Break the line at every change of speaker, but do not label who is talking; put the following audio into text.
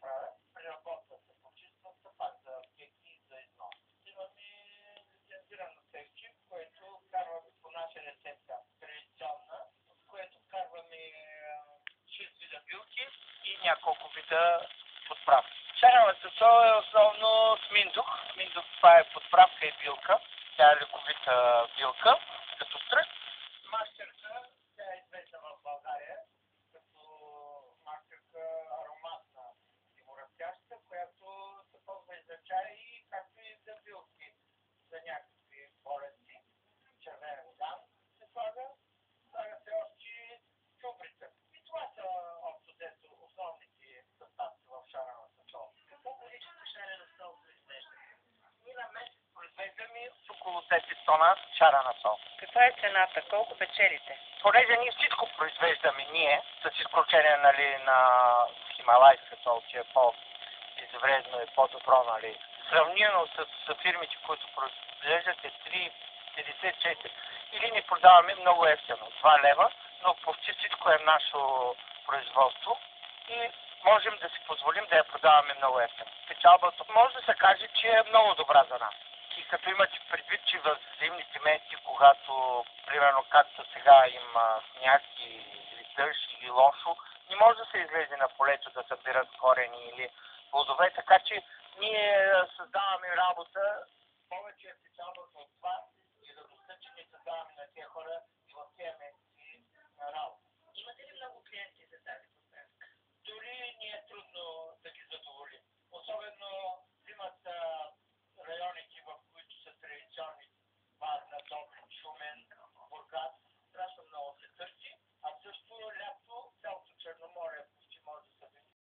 правят, преработват се, почистват се пак за аптеки и за износ. Имаме лицензирано текче, което карваме по наша рецепта, традиционна, от което карваме 6 вида билки и няколко вида подправки. Шарената сол е основно с миндух. Миндух това е подправка и билка. Тя е лековита билка, като стрък. Мастерка, тя е известна в България, като мастерка ароматна и мурастяща, която се ползва и за чай, както и за билки, за някакви болести. Червен дан се слага се още чубрица. И това са общо дето основните съставки в шарената сол.
Какво количество шарена сол произвеждате?
И на месец произвеждаме с около 10 тона шарена сол.
Каква е цената? Колко печелите?
Понеже ние всичко произвеждаме ние, с изключение на хималайска сол, че е по-извредно и по-добро, нали. Сравнено с фирмите, които произвеждат е 3,54. Или ни продаваме много ефтино, 2 лева, но почти всичко е наше производство и можем да си позволим да я продаваме много ефтино. Печалбата може да се каже, че е много добра за нас. И като имате предвид, че в зимните месеци, когато, примерно както сега има сняг или дъжд или лошо, не може да се излезе на полето да събират корени или плодове, така че ние създаваме работа, повече е печалбата от това и радостта, че ние създаваме на тези хора и в тези месеци на работа.
Имате ли много клиенти за тази